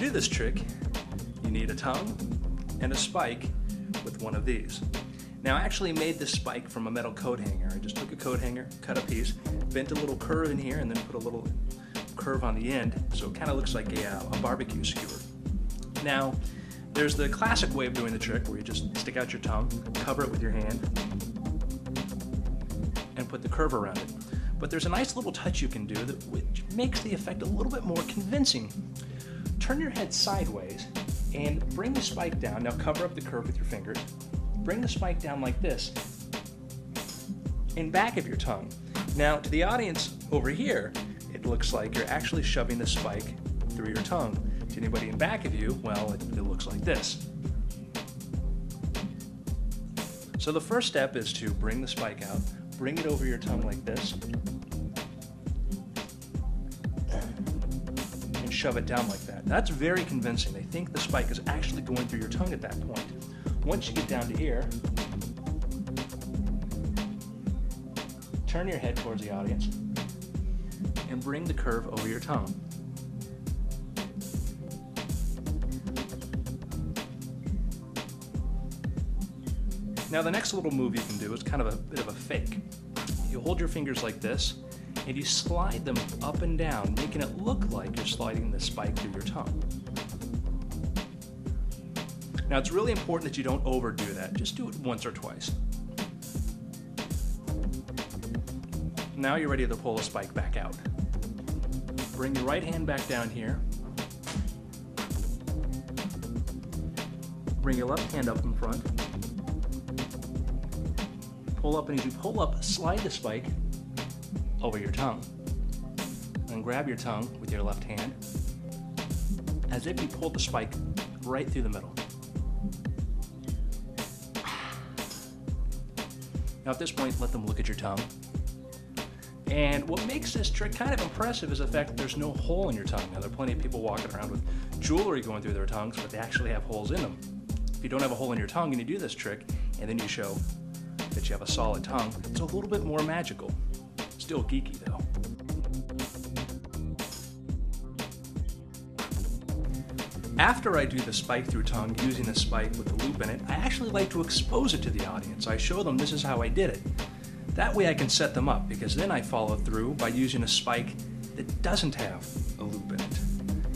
do this trick, you need a tongue and a spike with one of these. Now, I actually made this spike from a metal coat hanger. I just took a coat hanger, cut a piece, bent a little curve in here, and then put a little curve on the end, so it kind of looks like a barbecue skewer. Now, there's the classic way of doing the trick where you just stick out your tongue, cover it with your hand, and put the curve around it. But there's a nice little touch you can do that which makes the effect a little bit more convincing. Turn your head sideways and bring the spike down. Now cover up the curve with your fingers. Bring the spike down like this in back of your tongue. Now to the audience over here, it looks like you're actually shoving the spike through your tongue. To anybody in back of you, well, it looks like this. So the first step is to bring the spike out, bring it over your tongue like this, and shove it down like that. That's very convincing. They think the spike is actually going through your tongue at that point. Once you get down to here, turn your head towards the audience and bring the curve over your tongue. Now the next little move you can do is kind of a bit of a fake. You hold your fingers like this and you slide them up and down, making it look like you're sliding the spike through your tongue. Now it's really important that you don't overdo that. Just do it once or twice. Now you're ready to pull the spike back out. Bring your right hand back down here. Bring your left hand up in front. Pull up, and as you pull up, slide the spike over your tongue. And grab your tongue with your left hand as if you pulled the spike right through the middle. Now at this point, let them look at your tongue. And what makes this trick kind of impressive is the fact that there's no hole in your tongue. Now there are plenty of people walking around with jewelry going through their tongues, but they actually have holes in them. If you don't have a hole in your tongue and you do this trick, and then you show that you have a solid tongue, it's a little bit more magical. Still geeky though. After I do the spike through tongue using a spike with the loop in it, I actually like to expose it to the audience. I show them this is how I did it. That way I can set them up, because then I follow through by using a spike that doesn't have a loop in it.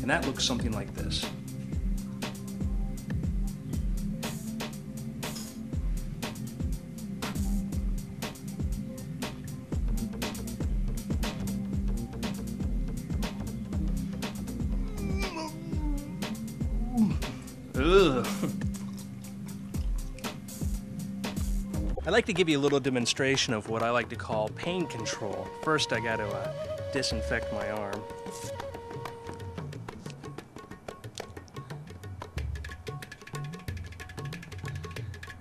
And that looks something like this. Ugh. I'd like to give you a little demonstration of what I like to call pain control. First, I got to disinfect my arm.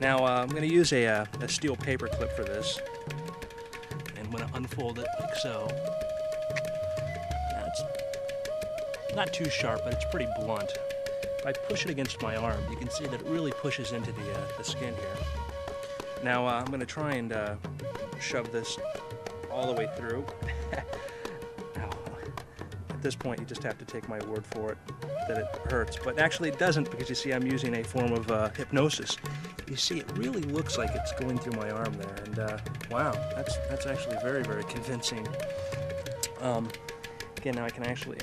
Now, I'm going to use a steel paper clip for this. And I'm going to unfold it like so. Now, it's not too sharp, but it's pretty blunt. If I push it against my arm, you can see that it really pushes into the skin here. Now I'm going to try and shove this all the way through. Now, at this point, you just have to take my word for it that it hurts. But actually it doesn't, because you see I'm using a form of hypnosis. You see it really looks like it's going through my arm there. And wow, that's actually very, very convincing. Again, now I can actually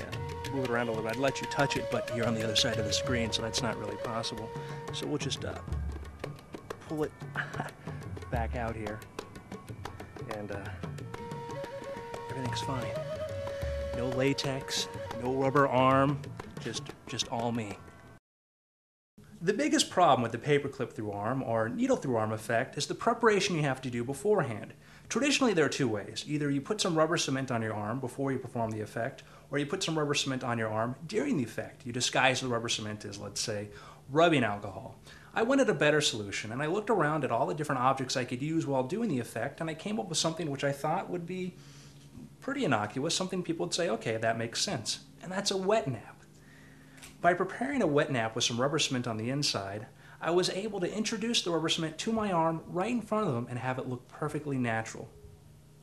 move it around a little bit. I'd let you touch it, but you're on the other side of the screen, so that's not really possible. So we'll just pull it back out here, and everything's fine. No latex, no rubber arm, just all me. The biggest problem with the paperclip through arm or needle through arm effect is the preparation you have to do beforehand. Traditionally, there are two ways. Either you put some rubber cement on your arm before you perform the effect, or you put some rubber cement on your arm during the effect. You disguise the rubber cement as, let's say, rubbing alcohol. I wanted a better solution, and I looked around at all the different objects I could use while doing the effect, and I came up with something which I thought would be pretty innocuous, something people would say, okay, that makes sense, and that's a wet nap. By preparing a wet nap with some rubber cement on the inside, I was able to introduce the rubber cement to my arm right in front of them and have it look perfectly natural.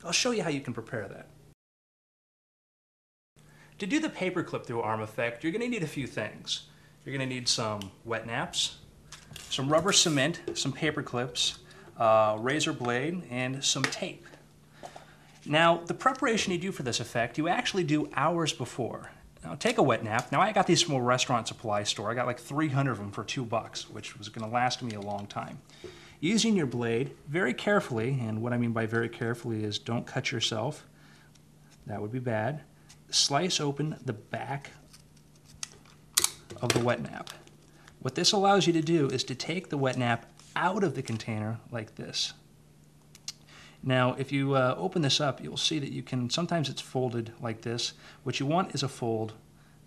I'll show you how you can prepare that. To do the paperclip through arm effect, you're going to need a few things. You're going to need some wet naps, some rubber cement, some paper clips, razor blade, and some tape. Now, the preparation you do for this effect, you actually do hours before. Now, take a wet nap. Now, I got these from a restaurant supply store. I got like 300 of them for $2, which was going to last me a long time. Using your blade very carefully, and what I mean by very carefully is don't cut yourself. That would be bad. Slice open the back of the wet nap. What this allows you to do is to take the wet nap out of the container like this. Now, if you open this up, you'll see that you can, sometimes it's folded like this. What you want is a fold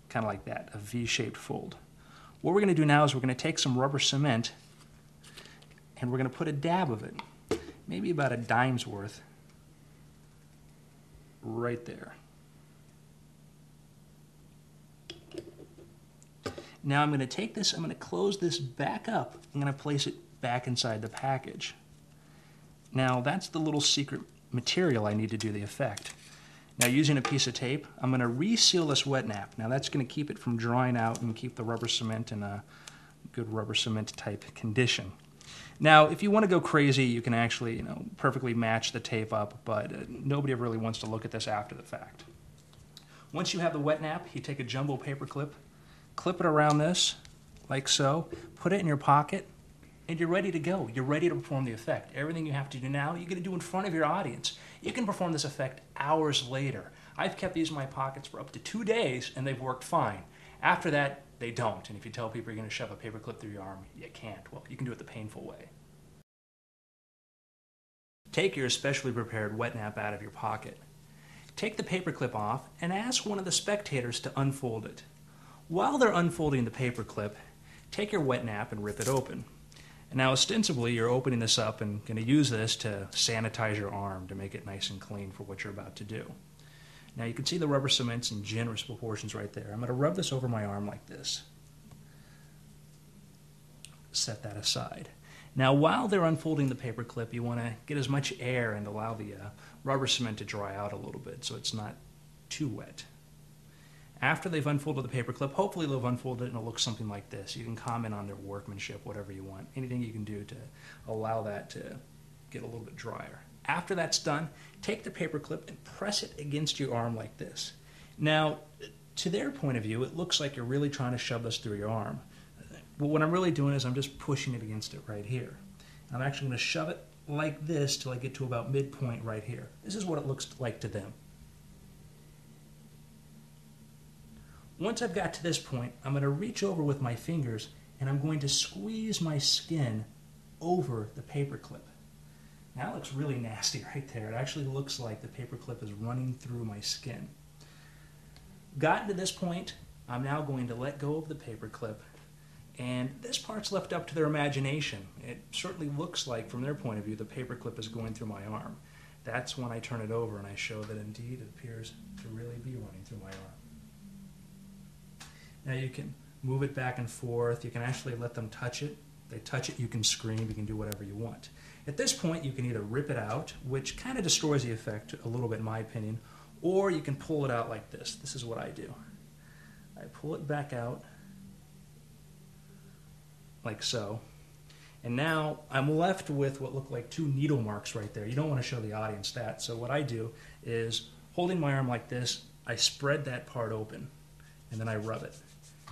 kind of like that, a V-shaped fold. What we're going to do now is we're going to take some rubber cement and we're going to put a dab of it, maybe about a dime's worth, right there. Now I'm going to take this, I'm going to close this back up, I'm going to place it back inside the package. Now that's the little secret material I need to do the effect. Now using a piece of tape, I'm going to reseal this wet nap. Now that's going to keep it from drying out and keep the rubber cement in a good rubber cement type condition. Now if you want to go crazy, you can actually perfectly match the tape up, but nobody ever really wants to look at this after the fact. Once you have the wet nap, you take a jumbo paper clip, clip it around this, like so, put it in your pocket, and you're ready to go. You're ready to perform the effect. Everything you have to do now, you're going to do in front of your audience. You can perform this effect hours later. I've kept these in my pockets for up to 2 days, and they've worked fine. After that, they don't. And if you tell people you're going to shove a paper clip through your arm, you can't. Well, you can do it the painful way. Take your specially prepared wet nap out of your pocket. Take the paper clip off and ask one of the spectators to unfold it. While they're unfolding the paper clip, take your wet nap and rip it open. And now ostensibly you're opening this up and going to use this to sanitize your arm to make it nice and clean for what you're about to do. Now you can see the rubber cement's in generous proportions right there. I'm going to rub this over my arm like this. Set that aside. Now while they're unfolding the paper clip, you want to get as much air and allow the rubber cement to dry out a little bit so it's not too wet. After they've unfolded the paper clip, hopefully they'll unfold it and it'll look something like this. You can comment on their workmanship, whatever you want. Anything you can do to allow that to get a little bit drier. After that's done, take the paper clip and press it against your arm like this. Now, to their point of view, it looks like you're really trying to shove this through your arm. But what I'm really doing is I'm just pushing it against it right here. I'm actually going to shove it like this till I get to about midpoint right here. This is what it looks like to them. Once I've got to this point, I'm going to reach over with my fingers and I'm going to squeeze my skin over the paper clip. Now it looks really nasty right there. It actually looks like the paper clip is running through my skin. Gotten to this point, I'm now going to let go of the paper clip, and this part's left up to their imagination. It certainly looks like, from their point of view, the paper clip is going through my arm. That's when I turn it over and I show that indeed it appears to really be running through my arm. Now you can move it back and forth. You can actually let them touch it. If they touch it, you can scream. You can do whatever you want. At this point, you can either rip it out, which kind of destroys the effect a little bit in my opinion, or you can pull it out like this. This is what I do. I pull it back out like so. And now I'm left with what look like 2 needle marks right there. You don't want to show the audience that. So what I do is, holding my arm like this, I spread that part open, and then I rub it.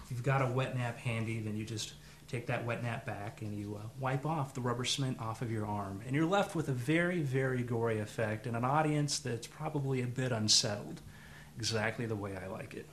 If you've got a wet nap handy, then you just take that wet nap back and you wipe off the rubber cement off of your arm. And you're left with a very, very gory effect and an audience that's probably a bit unsettled. Exactly the way I like it.